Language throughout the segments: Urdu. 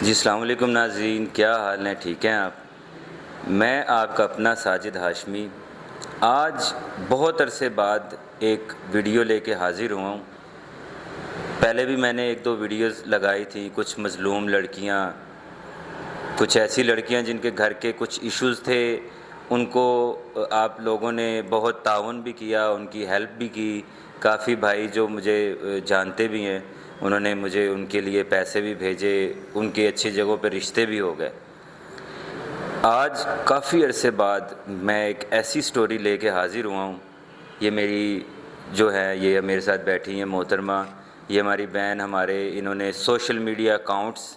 جی السلام علیکم ناظرین، کیا حال ہیں؟ ٹھیک ہیں آپ؟ میں آپ کا اپنا ساجد ہاشمی آج بہت عرصے بعد ایک ویڈیو لے کے حاضر ہوا ہوں۔ پہلے بھی میں نے ایک دو ویڈیوز لگائی تھی، کچھ مظلوم لڑکیاں، کچھ ایسی لڑکیاں جن کے گھر کے کچھ ایشوز تھے، ان کو آپ لوگوں نے بہت تعاون بھی کیا، ان کی ہیلپ بھی کی۔ کافی بھائی جو مجھے جانتے بھی ہیں انہوں نے مجھے ان کے لیے پیسے بھی بھیجے، ان کی اچھی جگہوں پہ رشتے بھی ہو گئے۔ آج کافی عرصے بعد میں ایک ایسی سٹوری لے کے حاضر ہوا ہوں۔ یہ میری جو ہے یہ میرے ساتھ بیٹھی ہیں محترمہ، یہ ہماری بہن، انہوں نے سوشل میڈیا اکاؤنٹس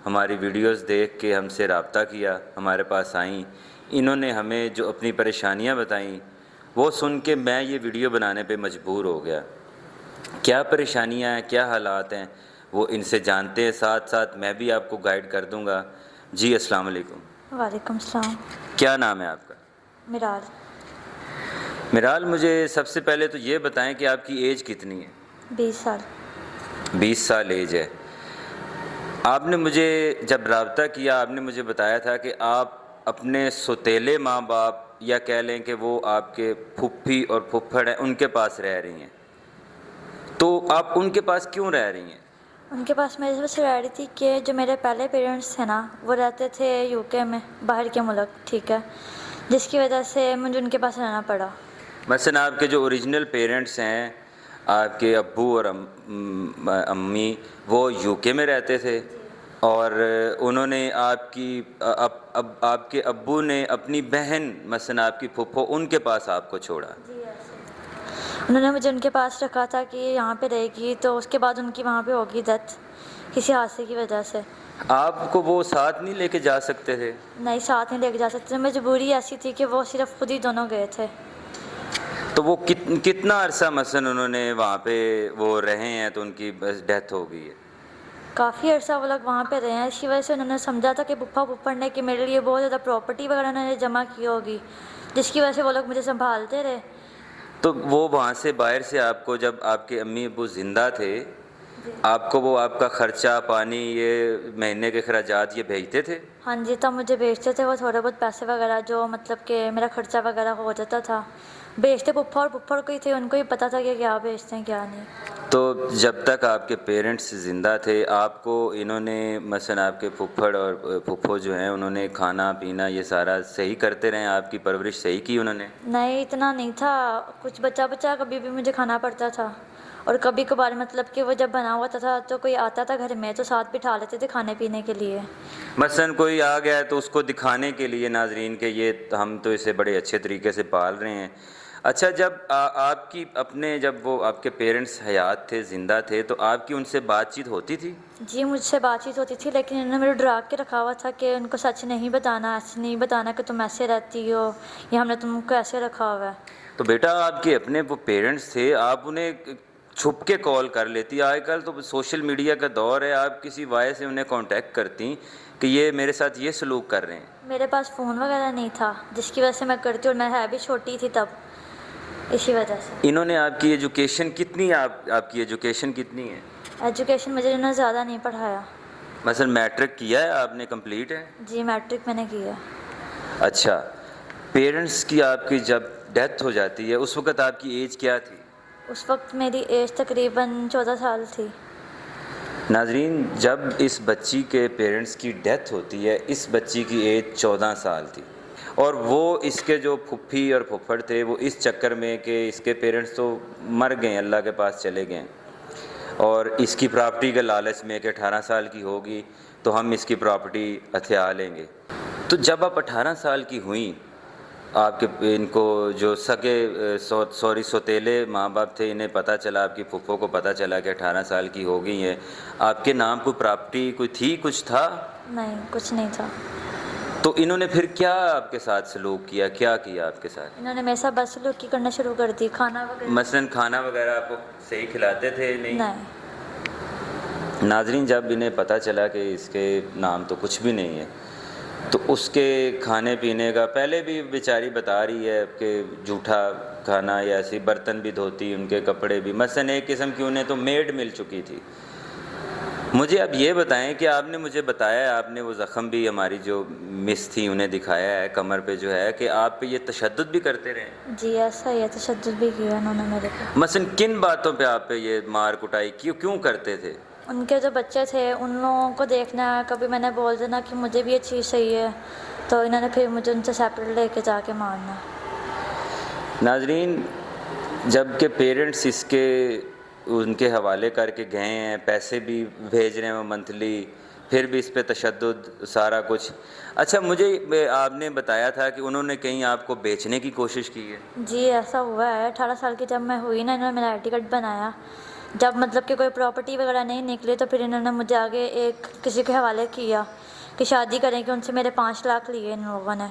ہماری ویڈیوز دیکھ کے ہم سے رابطہ کیا، ہمارے پاس آئیں۔ انہوں نے ہمیں جو اپنی پریشانیاں بتائیں وہ سن کے میں یہ ویڈیو بنانے پہ مجبور ہو گیا۔ کیا پریشانیاں ہیں، کیا حالات ہیں، وہ ان سے جانتے ہیں، ساتھ ساتھ میں بھی آپ کو گائیڈ کر دوں گا۔ جی السلام علیکم۔ وعلیکم السلام۔ کیا نام ہے آپ کا؟ مرال۔ مرال، مجھے سب سے پہلے تو یہ بتائیں کہ آپ کی ایج کتنی ہے؟ 20 سال۔ 20 سال ایج ہے۔ آپ نے مجھے جب رابطہ کیا آپ نے مجھے بتایا تھا کہ آپ اپنے سوتیلے ماں باپ یا کہہ لیں کہ وہ آپ کے پھپھی اور پھپھڑ ہیں ان کے پاس رہ رہی ہیں، تو آپ ان کے پاس کیوں رہ رہی ہیں؟ ان کے پاس میرے سے رہ رہی تھی کہ جو میرے پہلے پیرنٹس تھے نا وہ رہتے تھے UK میں، باہر کے ملک، ٹھیک ہے، جس کی وجہ سے مجھے ان کے پاس رہنا پڑا۔ مثلا آپ کے جو اوریجنل پیرنٹس ہیں، آپ کے ابو اور امی، وہ UK میں رہتے تھے، اور انہوں نے آپ کے ابو نے اپنی بہن مثلا آپ کی پھپھو ان کے پاس آپ کو چھوڑا۔ انہوں نے مجھے ان کے پاس رکھا تھا کہ یہاں پہ رہے گی، تو اس کے بعد ان کی وہاں پہ ہوگی ڈیتھ کسی حادثے کی وجہ سے۔ آپ کو وہ ساتھ نہیں لے کے جا سکتے تھے؟ نہیں، ساتھ نہیں لے کے جا سکتے، مجبوری ایسی تھی کہ وہ صرف خود ہی دونوں گئے تھے۔ تو وہ کتنا عرصہ مثلا انہوں نے وہاں پہ وہ رہے ہیں تو ان کی بس ڈیتھ ہو گئی ہے؟ کافی عرصہ وہ لوگ وہاں پہ رہے ہیں، اس کی وجہ سے انہوں نے سمجھا تھا کہ پھپھا پھپھڑ نے کہ میرے لیے بہت زیادہ پراپرٹی وغیرہ انہوں نے جمع کی ہوگی، جس کی وجہ سے وہ لوگ مجھے سنبھالتے رہے۔ تو وہ وہاں سے باہر سے آپ کو، جب آپ کے امی ابو زندہ تھے، آپ کو وہ آپ کا خرچہ پانی، یہ مہینے کے اخراجات یہ بھیجتے تھے؟ ہاں جی، تب مجھے بھیجتے تھے وہ تھوڑے بہت پیسے وغیرہ، جو مطلب کہ میرا خرچہ وغیرہ ہو جاتا تھا۔ بھیجتے پھپھا اور پھپھڑ کو ہی تھے، ان کو ہی پتہ تھا کہ کیا بھیجتے ہیں کیا نہیں۔ تو جب تک آپ کے پیرنٹس زندہ تھے آپ کو انہوں نے مثلا آپ کے پھپھڑ اور پھپھو جو ہیں انہوں نے کھانا پینا یہ سارا صحیح کرتے رہے، آپ کی پرورش صحیح کی انہوں نے؟ نہیں، اتنا نہیں تھا، کچھ بچا کبھی بھی مجھے کھانا پڑتا تھا، اور کبھی کبھار مطلب کہ وہ جب بنا ہوا تھا تو کوئی آتا تھا گھر میں تو ساتھ بٹھا لیتے تھے کھانے پینے کے لیے۔ مثلا کوئی آ گیا ہے تو اس کو دکھانے کے لیے ناظرین کہ یہ ہم تو اسے بڑے اچھے طریقے سے پال رہے ہیں۔ اچھا، جب آپ کی جب وہ آپ کے پیرنٹس حیات تھے، زندہ تھے، تو آپ کی ان سے بات چیت ہوتی تھی؟ جی، مجھ سے بات چیت ہوتی تھی، لیکن انہوں نے میرے ڈرا کے رکھا ہوا تھا کہ ان کو سچ نہیں بتانا، ایسے نہیں بتانا کہ تم ایسے رہتی ہو یا ہم نے تم کو ایسے رکھا ہوا ہے۔ تو بیٹا آپ کے اپنے وہ پیرنٹس تھے، آپ انہیں چھپ کے کال کر لیتی، آج کل تو سوشل میڈیا کا دور ہے، آپ کسی وائس سے انہیں کانٹیکٹ کرتی کہ یہ میرے ساتھ یہ سلوک کر رہے ہیں۔ میرے پاس فون وغیرہ نہیں تھا جس کی وجہ سے میں کرتی، اور میں ہے بھی چھوٹی تھی تب، اسی وجہ سے۔ انہوں نے آپ کی ایجوکیشن کتنی، آپ کی ایجوکیشن کتنی ہے؟ ایجوکیشن مجھے انہوں نے زیادہ نہیں پڑھایا۔ مثلا میٹرک کیا ہے آپ نے، کمپلیٹ ہے؟ جی، میٹرک میں نے کیا۔ اچھا، پیرنٹس کی آپ کی جب ڈیتھ ہو جاتی ہے اس وقت آپ کی ایج کیا تھی؟ اس وقت میری ایج تقریباً 14 سال تھی۔ ناظرین، جب اس بچی کے پیرنٹس کی ڈیتھ ہوتی ہے اس بچی کی ایج 14 سال تھی، اور وہ اس کے جو پھپھی اور پھپھڑ تھے وہ اس چکر میں کہ اس کے پیرنٹس تو مر گئے، اللہ کے پاس چلے گئے، اور اس کی پراپرٹی کے لالچ میں کہ 18 سال کی ہوگی تو ہم اس کی پراپرٹی ہتھیا لیں گے۔ تو جب آپ 18 سال کی ہوئیں، آپ کے ان کو جو سوتیلے ماں باپ تھے انہیں پتہ چلا، آپ کی پھپھو کو پتہ چلا کہ 18 سال کی ہو گئی ہیں، آپ کے نام کوئی پراپرٹی کوئی تھی، کچھ تھا؟ نہیں، کچھ نہیں تھا۔ تو انہوں نے پھر کیا آپ کے ساتھ سلوک کیا، کیا کیا آپ کے ساتھ؟ انہوں نے میرے ساتھ بدسلوکی کرنا شروع کر دی، کھانا وغیرہ۔ مثلا کھانا وغیرہ آپ کو صحیح کھلاتے تھے؟ نہیں۔ ناظرین، جب انہیں پتہ چلا کہ اس کے نام تو کچھ بھی نہیں ہے تو اس کے کھانے پینے کا، پہلے بھی بیچاری بتا رہی ہے کہ جھوٹا کھانا یا ایسی، برتن بھی دھوتی، ان کے کپڑے بھی، مثلا ایک قسم کی انہیں تو میڈ مل چکی تھی، مجھے اب یہ بتائیں کہ آپ نے مجھے بتایا، آپ نے وہ زخم بھی ہماری جو مس تھی انہیں دکھایا ہے کمر پہ جو ہے، کہ آپ پہ یہ تشدد بھی کرتے رہے ہیں؟ جی ایسا ہی ہے، تشدد بھی کیا انہوں نے میرے پہ۔ مثلا کن باتوں پہ آپ پہ یہ مار کٹائی کیوں کرتے تھے؟ ان کے جو بچے تھے ان لوگوں کو دیکھنا، کبھی میں نے بول دینا کہ مجھے بھی یہ چیز صحیح ہے، تو انہوں نے پھر مجھے ان سے سیپریٹ لے کے جا کے مارنا۔ ناظرین، جب کہ پیرنٹس اس کے ان کے حوالے کر کے گئے ہیں، پیسے بھی بھیج رہے ہیں وہ منتھلی، پھر بھی اس پہ تشدد سارا کچھ۔ اچھا، مجھے آپ نے بتایا تھا کہ انہوں نے کہیں آپ کو بیچنے کی کوشش کی ہے؟ جی ایسا ہوا ہے، 18 سال کی جب میں ہوئی نا، انہوں نے میرا آئی ڈی کارڈ بنایا، جب مطلب کہ کوئی پراپرٹی وغیرہ نہیں نکلی تو پھر انہوں نے مجھے آگے کسی کے حوالے کیا کہ شادی کریں، کہ ان سے میرے 5 لاکھ لیے ان لوگوں نے۔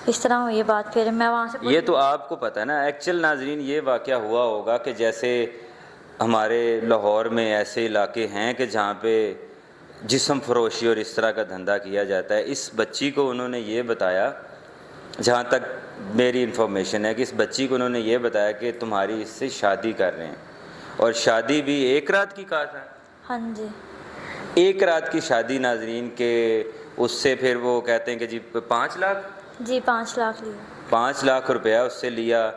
اس طرح ہوئی بات، پھر میں وہاں سے یہ تو آپ کو پتہ ہے نا ایکچوئل ناظرین، یہ واقعہ ہوا ہوگا کہ جیسے ہمارے لاہور میں ایسے علاقے ہیں کہ جہاں پہ جسم فروشی اور اس طرح کا دھندا کیا جاتا ہے۔ اس بچی کو انہوں نے یہ بتایا، جہاں تک میری انفارمیشن ہے کہ اس بچی کو انہوں نے یہ بتایا کہ تمہاری اس سے شادی کر رہے ہیں، اور شادی بھی ایک رات کی کہا تھا؟ ہاں جی، ایک رات کی شادی ناظرین، کہ اس سے پھر وہ کہتے ہیں کہ جی 5 لاکھ، جی 5 لاکھ لیے۔ 5 لاکھ روپیہ اس سے لیا۔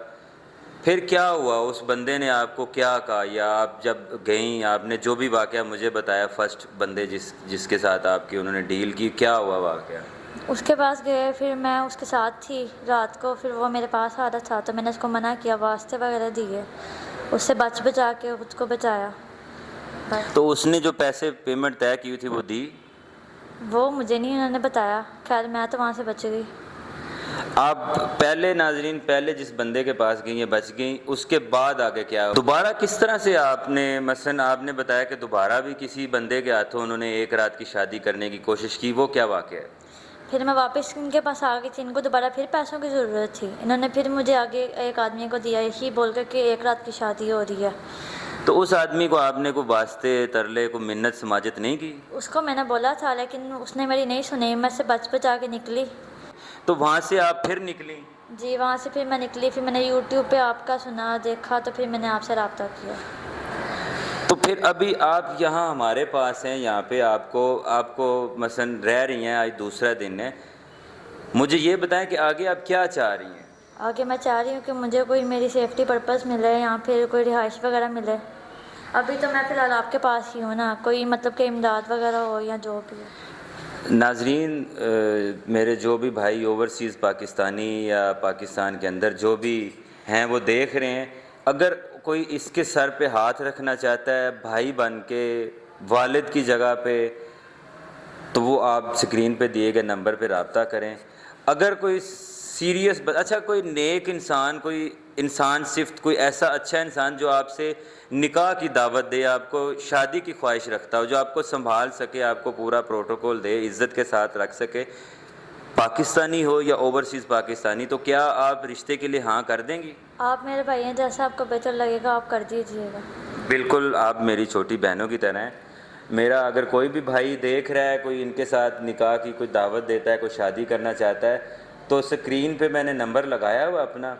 پھر کیا ہوا؟ اس بندے نے آپ کو کیا کہا، یا آپ جب گئیں، آپ نے جو بھی واقعہ مجھے بتایا، فرسٹ بندے جس کے ساتھ آپ کی انہوں نے ڈیل کی، کیا ہوا واقعہ؟ اس کے پاس گئے، پھر میں اس کے ساتھ تھی رات کو، پھر وہ میرے پاس آ رہا تھا تو میں نے اس کو منع کیا، واسطے وغیرہ دیے، اس سے بچا کے خود کو بچایا بس۔ تو اس نے جو پیسے پیمنٹ طے کی تھی وہ دی؟ وہ مجھے نہیں انہوں نے بتایا، خیر میں تو وہاں سے بچ گئی۔ آپ پہلے ناظرین، پہلے جس بندے کے پاس گئیں، یہ بچ گئیں، اس کے بعد آگے کیا؟ دوبارہ کس طرح سے آپ نے، مثلا آپ نے بتایا کہ دوبارہ بھی کسی بندے کے ہاتھوں انہوں نے ایک رات کی شادی کرنے کی کوشش کی، وہ کیا واقعہ ہے؟ پھر میں واپس ان کے پاس آ گئی تھی، ان کو دوبارہ پھر پیسوں کی ضرورت تھی، انہوں نے پھر مجھے آگے ایک آدمی کو دیا، یہی بول کر کہ ایک رات کی شادی ہو رہی ہے۔ تو اس آدمی کو آپ نے کوئی واسطے ترلے کو منت سماجت نہیں کی؟ اس کو میں نے بولا تھا لیکن اس نے میری نہیں سنی، میں سے بچا کے نکلی۔ تو وہاں سے آپ پھر نکلیں؟ جی وہاں سے پھر میں نکلی، پھر میں نے یوٹیوب پہ آپ کا سنا دیکھا، تو پھر میں نے آپ سے رابطہ کیا۔ تو پھر ابھی آپ یہاں ہمارے پاس ہیں، یہاں پہ آپ کو مثلا رہ رہی ہیں، آج دوسرا دن ہے، مجھے یہ بتائیں کہ آگے آپ کیا چاہ رہی ہیں؟ آگے میں چاہ رہی ہوں کہ مجھے کوئی میری سیفٹی پرپز ملے، یہاں پھر کوئی رہائش وغیرہ ملے۔ ابھی تو میں فی الحال آپ کے پاس ہی ہوں نا، کوئی مطلب کہ امداد وغیرہ ہو یا جو بھی ہو۔ ناظرین، میرے جو بھی بھائی اوورسیز پاکستانی یا پاکستان کے اندر جو بھی ہیں وہ دیکھ رہے ہیں، اگر کوئی اس کے سر پہ ہاتھ رکھنا چاہتا ہے بھائی بن کے، والد کی جگہ پہ، تو وہ آپ سکرین پہ دیے گئے نمبر پہ رابطہ کریں۔ اگر کوئی سیریس اچھا کوئی نیک انسان، کوئی انسان صفت، کوئی ایسا اچھا انسان جو آپ سے نکاح کی دعوت دے، آپ کو شادی کی خواہش رکھتا ہو، جو آپ کو سنبھال سکے، آپ کو پورا پروٹوکول دے، عزت کے ساتھ رکھ سکے، پاکستانی ہو یا اوورسیز پاکستانی، تو کیا آپ رشتے کے لیے ہاں کر دیں گی؟ آپ میرے بھائی ہیں، جیسا آپ کو بہتر لگے گا آپ کر دیجیے گا۔ بالکل، آپ میری چھوٹی بہنوں کی طرح ہیں۔ میرا اگر کوئی بھی بھائی دیکھ رہا ہے، کوئی ان کے ساتھ نکاح کی کوئی دعوت دیتا ہے، کوئی شادی کرنا چاہتا ہے، تو سکرین پہ میں نے نمبر لگایا ہوا اپنا،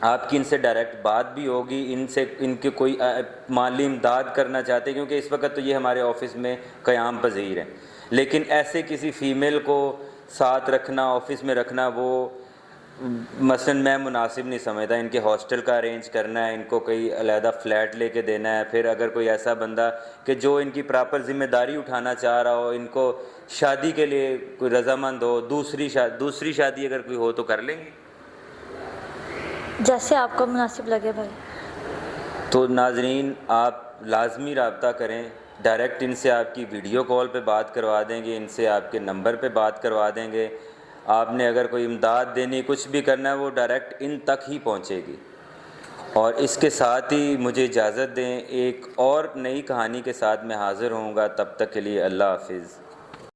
آپ کی ان سے ڈائریکٹ بات بھی ہوگی، ان کے کوئی مالی امداد کرنا چاہتے ہیں، کیونکہ اس وقت تو یہ ہمارے آفس میں قیام پذیر ہیں، لیکن ایسے کسی فیمیل کو ساتھ رکھنا، آفس میں رکھنا، وہ مثلا میں مناسب نہیں سمجھتا۔ ان کے ہاسٹل کا ارینج کرنا ہے، ان کو کوئی علیحدہ فلیٹ لے کے دینا ہے، پھر اگر کوئی ایسا بندہ کہ جو ان کی پراپر ذمہ داری اٹھانا چاہ رہا ہو، ان کو شادی کے لیے کوئی رضامند ہو، دوسری شادی اگر کوئی ہو تو کر لیں گے؟ جیسے آپ کو مناسب لگے بھائی۔ تو ناظرین، آپ لازمی رابطہ کریں، ڈائریکٹ ان سے آپ کی ویڈیو کال پہ بات کروا دیں گے، ان سے آپ کے نمبر پہ بات کروا دیں گے۔ آپ نے اگر کوئی امداد دینی، کچھ بھی کرنا ہے، وہ ڈائریکٹ ان تک ہی پہنچے گی۔ اور اس کے ساتھ ہی مجھے اجازت دیں، ایک اور نئی کہانی کے ساتھ میں حاضر ہوں گا، تب تک کے لیے اللہ حافظ۔